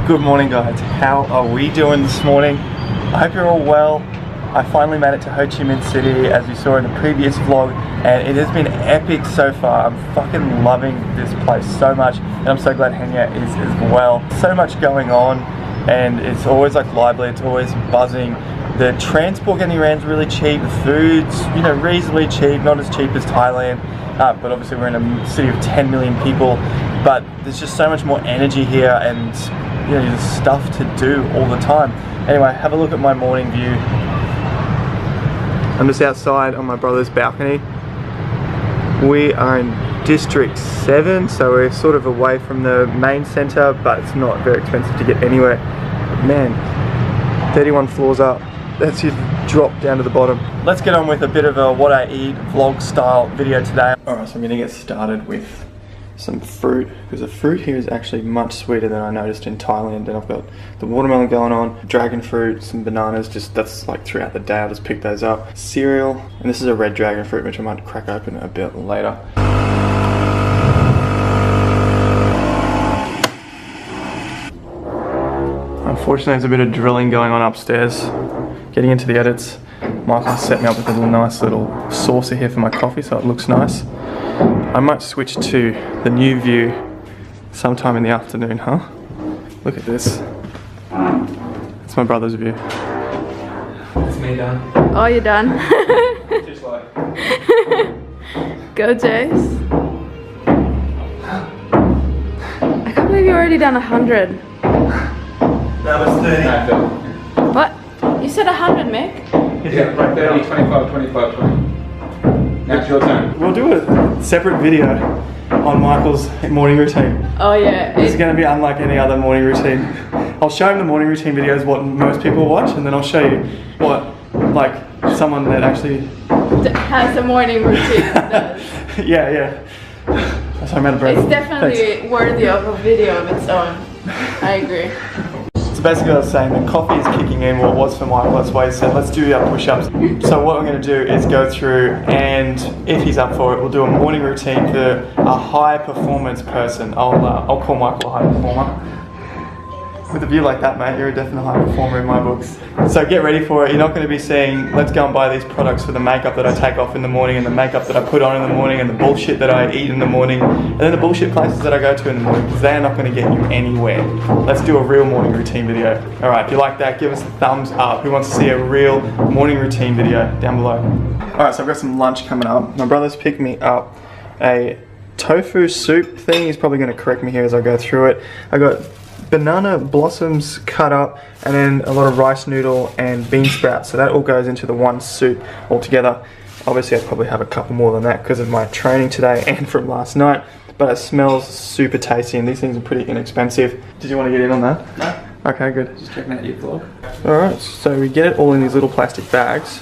Good morning guys, how are we doing this morning? I hope you're all well. I finally made it to Ho Chi Minh City as you saw in the previous vlog, and it has been epic so far. I'm fucking loving this place so much, and I'm so glad Henya is as well. So much going on, and it's always like lively, it's always buzzing. The transport getting around is really cheap, the food's, you know, reasonably cheap, not as cheap as Thailand, but obviously we're in a city of 10 million people, but there's just so much more energy here, and you know, there's stuff to do all the time. Anyway, have a look at my morning view. I'm just outside on my brother's balcony. We are in District 7, so we're sort of away from the main centre, but it's not very expensive to get anywhere. Man, 31 floors up. That's your drop down to the bottom. Let's get on with a bit of a what I eat vlog style video today. Alright, so I'm gonna get started with some fruit, because the fruit here is actually much sweeter than I noticed in Thailand. And I've got the watermelon going on, dragon fruit, some bananas, just that's like throughout the day. I'll just pick those up. Cereal, and this is a red dragon fruit which I might crack open a bit later. Unfortunately, there's a bit of drilling going on upstairs. Getting into the edits, Michael set me up with a nice little saucer here for my coffee, so it looks nice. I might switch to the new view sometime in the afternoon, huh? Look at this. It's my brother's view. It's me done. Oh, you're done? Just like. Go, Jace. I can't believe you've already done 100. That was 30. What? You said 100, Mick? Yeah, right there, 25, 25, 20. Now it's your turn. We'll do a separate video on Michael's morning routine. Oh yeah. This is going to be unlike any other morning routine. I'll show him the morning routine videos, what most people watch, and then I'll show you what, like, someone that actually has a morning routine does. yeah. That's how I'm out of breath. It's definitely worthy of a video of its own. I agree. So basically I was saying that coffee is kicking in, well it was for Michael, that's why he said let's do our push-ups. So what we're going to do is go through, and if he's up for it, we'll do a morning routine for a high performance person. I'll call Michael a high performer. With a view like that, mate, you're a definite high performer in my books. So get ready for it. You're not going to be seeing, let's go and buy these products for the makeup that I take off in the morning, and the makeup that I put on in the morning, and the bullshit that I eat in the morning, and then the bullshit places that I go to in the morning, because they are not going to get you anywhere. Let's do a real morning routine video. Alright, if you like that, give us a thumbs up. Who wants to see a real morning routine video down below? Alright, so I've got some lunch coming up. My brother's picked me up a tofu soup thing. He's probably going to correct me here as I go through it. I got banana blossoms cut up, and then a lot of rice noodle and bean sprouts, so that all goes into the one soup altogether. Obviously I'd probably have a couple more than that because of my training today and from last night, but it smells super tasty, and these things are pretty inexpensive. Did you want to get in on that? No. Okay, good. Just checking out your vlog. Alright, so we get it all in these little plastic bags,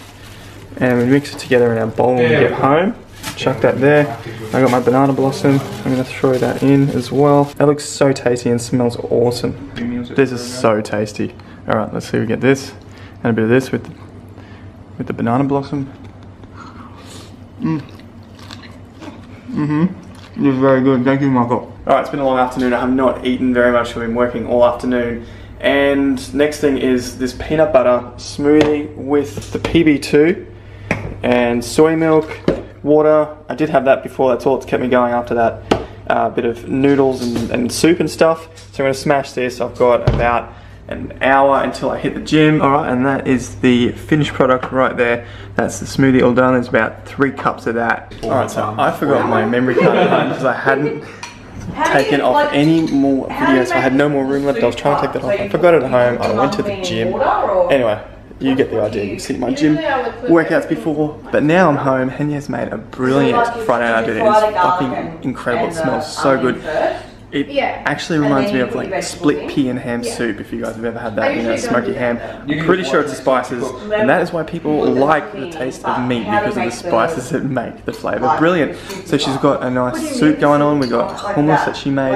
and we mix it together in our bowl when we get home. Chuck that there. I got my banana blossom. I'm going to throw that in as well. That looks so tasty and smells awesome. This is so tasty. Alright, let's see, we get this and a bit of this with the banana blossom. This is very good. Thank you, Michael. Alright, it's been a long afternoon. I have not eaten very much. I've been working all afternoon. And next thing is this peanut butter smoothie with the PB2 and soy milk, water. I did have that before, that's all that's kept me going after that. A bit of noodles and soup and stuff. So I'm going to smash this. I've got about an hour until I hit the gym. Alright, and that is the finished product right there. That's the smoothie all done. There's about 3 cups of that. Alright, so I forgot my memory card at home because I hadn't taken off any more videos. So I had no more room left. I was trying to take that off. I forgot it at home. I went to the gym. Anyway, you get the idea. You've seen my gym workouts before, but now I'm home. Henya's made a brilliant Friday night dinner. It's fucking incredible. It smells so good. It actually reminds me of like split pea and ham soup, if you guys have ever had that, you know, smoky ham. I'm pretty sure it's the spices, and that is why people like the taste of meat, because of the spices that make the flavour brilliant. So she's got a nice soup going on, we got hummus that she made,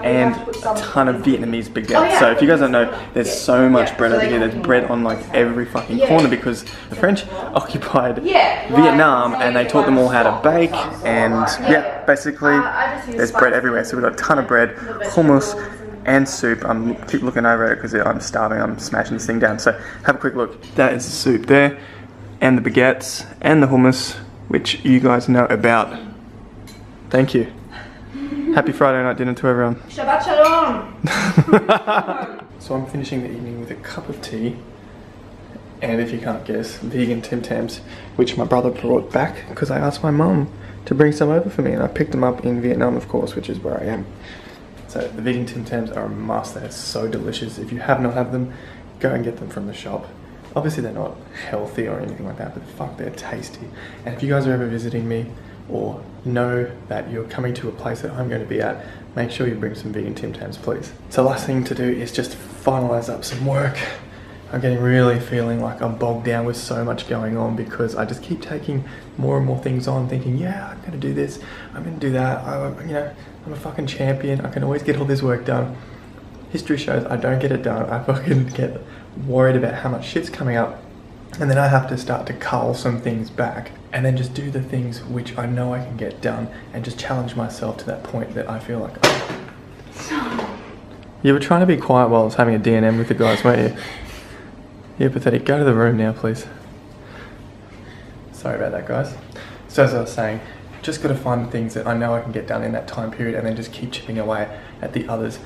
and a ton of Vietnamese baguette. So if you guys don't know, there's so much bread over here. There's bread on like every fucking corner, because the French occupied Vietnam and they taught them all how to bake, and yeah, basically there's bread everywhere. So we've got a ton of bread, hummus, and soup. Keep looking over it because I'm starving. I'm smashing this thing down. So have a quick look. That is the soup there, and the baguettes, and the hummus, which you guys know about. Thank you. Happy Friday night dinner to everyone. Shabbat shalom. So I'm finishing the evening with a cup of tea, and if you can't guess, vegan Tim Tams, which my brother brought back because I asked my mum to bring some over for me, and I picked them up in Vietnam, of course, which is where I am. So the vegan Tim Tams are a must. They're so delicious. If you have not had them, go and get them from the shop. Obviously they're not healthy or anything like that, but fuck, they're tasty. And if you guys are ever visiting me, or know that you're coming to a place that I'm going to be at, make sure you bring some vegan Tim Tams, please. So last thing to do is just finalize up some work. I'm getting really feeling like I'm bogged down with so much going on because I just keep taking more and more things on, thinking, yeah, I'm going to do this, I'm going to do that, you know, I'm a fucking champion, I can always get all this work done. History shows I don't get it done. I fucking get worried about how much shit's coming up, and then I have to start to cull some things back and then just do the things which I know I can get done and just challenge myself to that point that I feel like, oh. You were trying to be quiet while I was having a D&M with the guys, weren't you? You're pathetic. Go to the room now, please. Sorry about that, guys. So as I was saying, just got to find things that I know I can get done in that time period and then just keep chipping away at the others.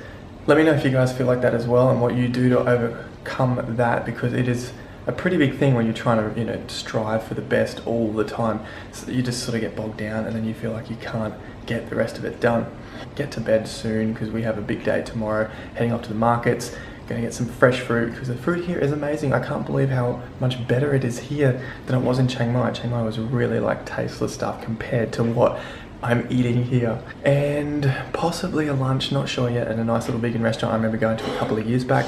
Let me know if you guys feel like that as well and what you do to overcome that, because it is a pretty big thing when you're trying to, you know, strive for the best all the time. So you just sort of get bogged down and then you feel like you can't get the rest of it done. Get to bed soon because we have a big day tomorrow, heading off to the markets, gonna get some fresh fruit because the fruit here is amazing. I can't believe how much better it is here than it was in Chiang Mai. Chiang Mai was really like tasteless stuff compared to what I'm eating here. And possibly a lunch, not sure yet, at a nice little vegan restaurant I remember going to a couple of years back.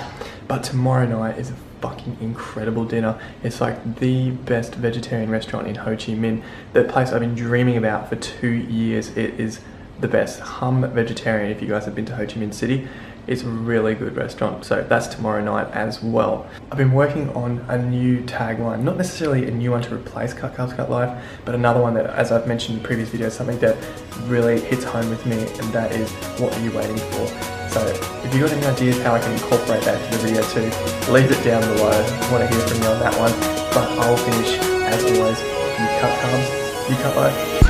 But tomorrow night is a fucking incredible dinner. It's like the best vegetarian restaurant in Ho Chi Minh. The place I've been dreaming about for 2 years. It is the best. Hum Vegetarian, if you guys have been to Ho Chi Minh City. It's a really good restaurant, so that's tomorrow night as well. I've been working on a new tagline, not necessarily a new one to replace Cut Carbs Cut Life, but another one that, as I've mentioned in previous videos, something that really hits home with me, and that is, what are you waiting for? So if you've got any ideas how I can incorporate that into the video too, leave it down below. I want to hear from you on that one, but I'll finish, as always, you cut carbs, you cut life.